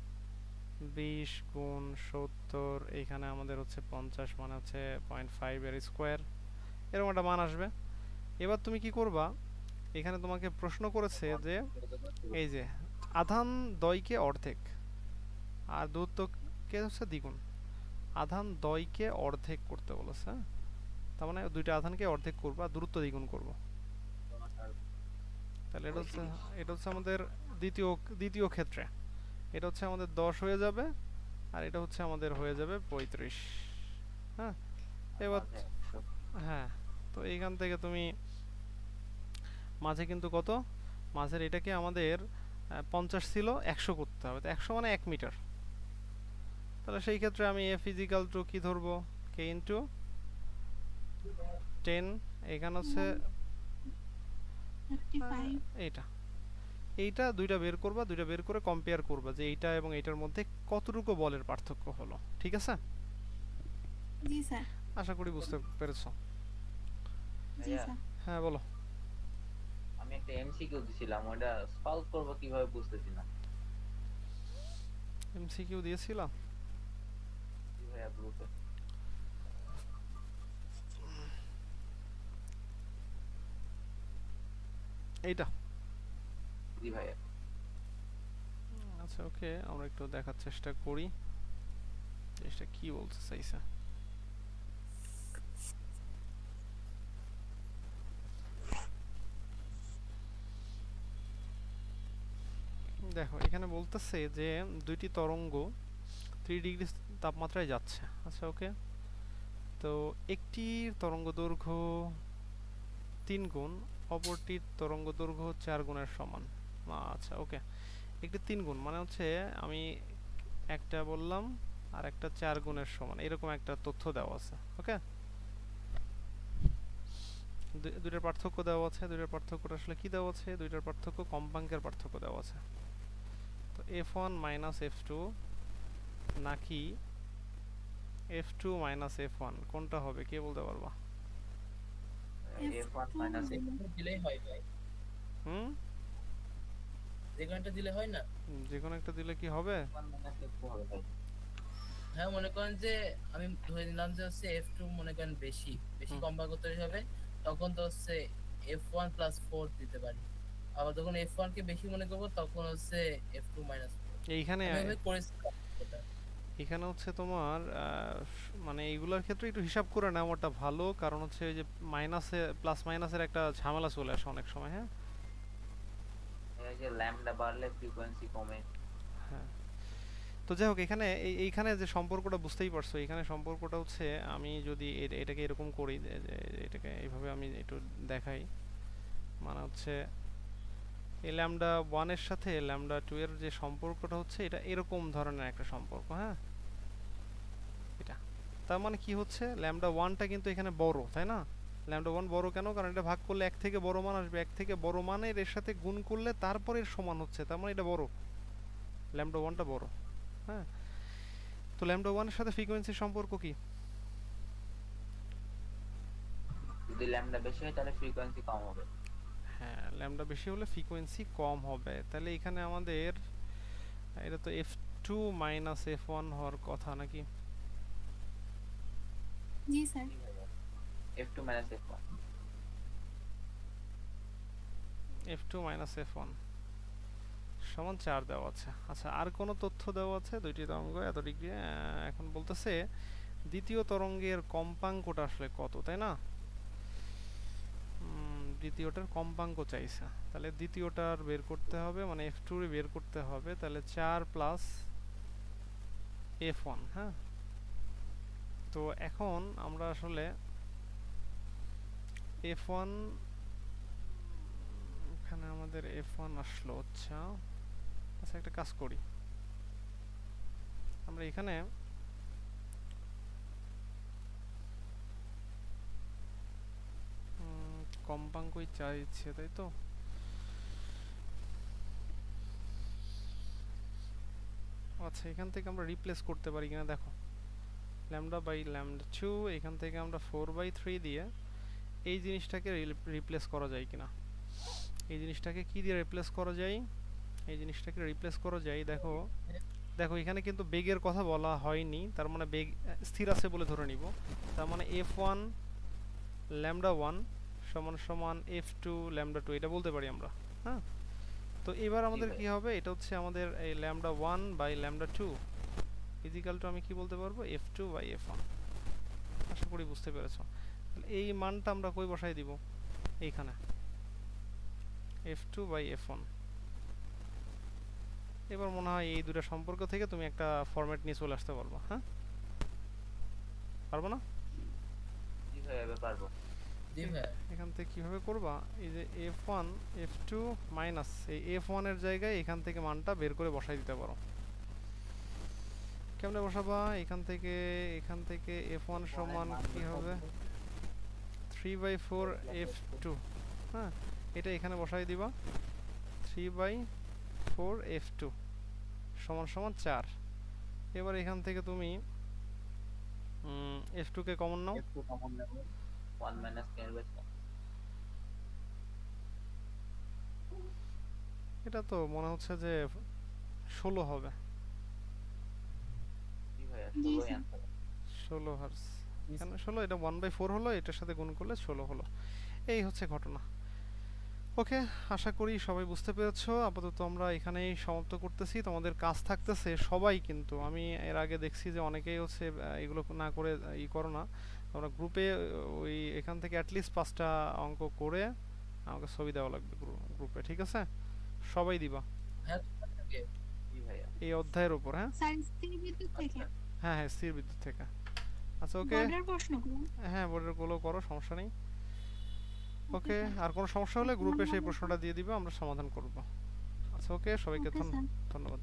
A: 20 গুণ 70, এইখানে আমাদের হচ্ছে 50 মানে হচ্ছে 0.5 এর স্কোয়ার, এরকম একটা মান আসবে। এবার তুমি কি করবা? এখানে তোমাকে প্রশ্ন করেছে যে এই যে আধান দ্বয়কে অর্ধেক আর দূরত্বকে হচ্ছে দ্বিগুণ, আধান দ্বয়কে অর্ধেক করতে বলেছে, হ্যাঁ, তার মানে দুইটা আধানকে অর্ধেক করবো আর দূরত্ব দ্বিগুণ করব। তাহলে এটা হচ্ছে আমাদের দ্বিতীয় ক্ষেত্রে এটা হচ্ছে আমাদের 10 হয়ে যাবে, আর এটা হচ্ছে আমাদের হয়ে যাবে 35। হ্যাঁ, এবার হ্যাঁ, তো এইখান থেকে তুমি মাঝে কিন্তু কত, মাঝের এটাকে আমাদের 50 ছিল 100 করতে হবে, তো 100 মানে 1 মিটার। তাহলে সেই ক্ষেত্রে আমি এফ ইজিক্যাল টু কি ধরবো? কে ইন্টু 10, এখানে হচ্ছে এইটা দুইটা বের করবা, দুইটা বের করে কম্পেয়ার করবা যে এইটা এবং এইটার মধ্যে কতটুকু বলের পার্থক্য হলো। ঠিক আছে?
E: জি স্যার।
A: আশা করি বুঝতে পেরেছো।
E: জি স্যার।
A: হ্যাঁ বলো।
B: আমি একটা এমসিকিউ দিছিলাম, ওটা সলভ করব কিভাবে বুঝতেছি না।
A: এমসিকিউ দিয়েছিলাম?
B: জি ভাইয়া, গ্রুপে।
A: এইটা?
B: জি ভাইয়া।
A: আচ্ছা ওকে, আমরা একটু দেখার চেষ্টা করি এটা কি বলতে চাইছে। দেখো এখানে বলতেছে যে দুইটি তরঙ্গ 3 ডিগ্রি তাপমাত্রায় যাচ্ছে। আচ্ছা ওকে, তো একটির তরঙ্গ দৈর্ঘ্য 3 গুণ, অপরটির তরঙ্গ দৈর্ঘ্য 4 গুণের সমান। আচ্ছা ওকে, একটি 3 গুণ মানে হচ্ছে আমি একটা বললাম আর একটা 4 গুণের সমান, এরকম একটা তথ্য দেওয়া আছে। ওকে, দুইটার পার্থক্য দেওয়া আছে। দুইটার পার্থক্যটা আসলে কি দেওয়া আছে? দুইটার পার্থক্য কম্পাঙ্কের পার্থক্য দেওয়া আছে। তো f1 মাইনাস f2 নাকি f2 মাইনাস f1 কোনটা হবে কে বলতে পারবা?
B: f1 মাইনাস f
C: দিলেই হয় ভাই। যে কোনটা দিলে হয় না?
A: যে কোনো একটা দিলে কি হবে?
B: f1 মাইনাস f2 হবে ভাই।
C: হ্যাঁ, মনে করেন যে আমি ধরে নিলাম যে হচ্ছে f2 মনে করেন বেশি কম্পেয়ার করতে হবে, তখন তো হচ্ছে f1 প্লাস 4 দিতে পারি। আবার যখন f1 কে বেশি মনে করব তখন হচ্ছে f2 মাইনাস 4।
A: এইখানে
C: আমি করেছি এটা।
A: এখানে হচ্ছে তোমার মানে এইগুলোর ক্ষেত্রে একটু হিসাব করে নেওয়াটা ভালো, কারণ হচ্ছে ওই যে মাইনাসে প্লাস মাইনাসের একটা ঝামেলা চলে আসে অনেক সময়। হ্যাঁ,
B: এই যে ল্যামডা বাড়লে ফ্রিকোয়েন্সি কমে।
A: হ্যাঁ, তো যাই হোক এখানে এইখানে যে সম্পর্কটা বুঝতেই পারছো, এখানে সম্পর্কটা হচ্ছে আমি যদি এটাকে এরকম করি, এটাকে এইভাবে আমি একটু দেখাই, মানে হচ্ছে এই ল্যামডা 1 এর সাথে ল্যামডা 2 এর যে সম্পর্কটা হচ্ছে এটা এরকম ধরনের একটা সম্পর্ক। হ্যাঁ, এটা তার মানে কি হচ্ছে, ল্যামডা 1টা কিন্তু এখানে বড়, তাই না? ল্যামডা 1 বড় কেন? কারণ এটা ভাগ করলে 1 থেকে বড় মান আসবে, 1 থেকে বড় মানের এর সাথে গুণ করলে তারপর এর সমান হচ্ছে, তার মানে এটা বড়, ল্যামডা 1টা বড়। হ্যাঁ, তো ল্যামডা 1 এর সাথে ফ্রিকোয়েন্সির সম্পর্ক কি?
B: যদি ল্যামডা বেশি হয় তাহলে ফ্রিকোয়েন্সি কম হবে।
A: হ্যাঁ, ল্যামডা বেশি হলে ফ্রিকোয়েন্সি কম হবে। তাহলে এখানে আমাদের এটা তো f2 মাইনাস f1 হওয়ার কথা নাকি?
E: জি sir.
B: f2 minus f1।
A: f2 minus f1 সমান 4 দেওয়া আছে। আচ্ছা, আর কোনো তথ্য দেওয়া আছে? দুইটি তরঙ্গ এত ডিগ্রি। এখন বলতেছে দ্বিতীয় তরঙ্গের কম্পাঙ্কটা আসলে কত, তাই না? দ্বিতীয়টার কম্পাঙ্ক চাইছে, তাহলে দ্বিতীয়টার বের করতে হবে, মানে f2 এর বের করতে হবে। তাহলে 4 প্লাস f1। হ্যাঁ, তো এখন আমরা আসলে f1, এখানে আমাদের f1 আসলো। আচ্ছা আচ্ছা, একটা কাজ করি, আমরা এখানে কম্পাঙ্কই চাইছে, তাই তো? আচ্ছা, এখান থেকে আমরা রিপ্লেস করতে পারি কিনা দেখো। ল্যামডা বাই ল্যামডা 2, এখান থেকে আমরা 4/3 দিয়ে এই জিনিসটাকে রিপ্লেস করা যায় কিনা। এই জিনিসটাকে কি দিয়ে রিপ্লেস করা যায়? এই জিনিসটাকে রিপ্লেস করা যায়, দেখো দেখো এখানে কিন্তু বেগের কথা বলা হয়নি, তার মানে বেগ স্থির আছে বলে ধরে নিব। তার মানে f1 ল্যামডা 1 সমান সমান f2 ল্যামডা 2, এটা বলতে পারি আমরা। হ্যাঁ, তো এবার আমাদের কি হবে, এটা হচ্ছে আমাদের এই lambda 1 by lambda 2 is equal to আমি কি বলতে পারবো, f2 বাই f1। আশা করি বুঝতে পেরেছো। এই মানটা আমরা কই বসাই দিব, এইখানে f2 বাই f1। এবার মনে হয় এই দুটো সম্পর্ক থেকে তুমি একটা ফরম্যাট নিয়ে চলে আসতে পারবা। হ্যাঁ, পারবো না?
B: জি ভাই, এবার পারবো।
C: জি ভাই।
A: এখান থেকে কিভাবে করবা, এই যে f1 f2 মাইনাস এই f1 এর জায়গায় এখান থেকে মানটা বের করে বসাই দিতে পারো। কেমনে বসাবা, এখান থেকে f1 সমান কি হবে, 3/4 f2। হ্যাঁ, এটা এখানে বসাই দিবা, 3/4 f2 সমান সমান 4। এবার এখান থেকে তুমি f2 কে কমন নাও।
B: একটু কমন নেব, 1 মাইনাস 10/4।
A: এটা তো মনে হচ্ছে যে 16 হবে।
B: জি ভাই,
E: জি
B: 16
E: স্যার।
B: অ্যানসার।
A: 16 হার্স, কেন 16? এটা 1/4 হলো, এটার সাথে গুণ করলে 16 হলো। এই হচ্ছে ঘটনা। ওকে, আশা করি সবাই বুঝতে পেরেছো। আপাতত আমরা এখানেই সমাপ্ত করতেছি। তোমাদের কাজ থাকতেছে সবাই, কিন্তু আমি এর আগে দেখছি যে অনেকেই হচ্ছে এগুলো না করে করো না। তোমরা গ্রুপে ওই এখান থেকে অ্যাটলিস্ট 5টা অঙ্ক করে আমাকে ছবি দেওয়া লাগবে গ্রুপে, ঠিক আছে? সবাই দিবা
C: হ্যাঁ থাকে।
B: জি ভাইয়া।
A: এই অধ্যায়ের উপর। হ্যাঁ
E: স্যার স্থির বিদ্যুৎ থেকে
A: হ্যাঁ হ্যাঁ, স্থির বিদ্যুৎ থেকে। আচ্ছা ওকে,
E: বোর্ডের প্রশ্নগুলো।
A: হ্যাঁ বোর্ডের গুলো করো, সমস্যা নেই।
E: ওকে
A: ওকে,
E: স্যার।
A: আর কোনো সমস্যা হলে গ্রুপে সেই প্রশ্নটা দিয়ে দিবে, আমরা সমাধান করব। আচ্ছা ওকে, সবাইকে
E: ওকে স্যার।
A: ধন্যবাদ।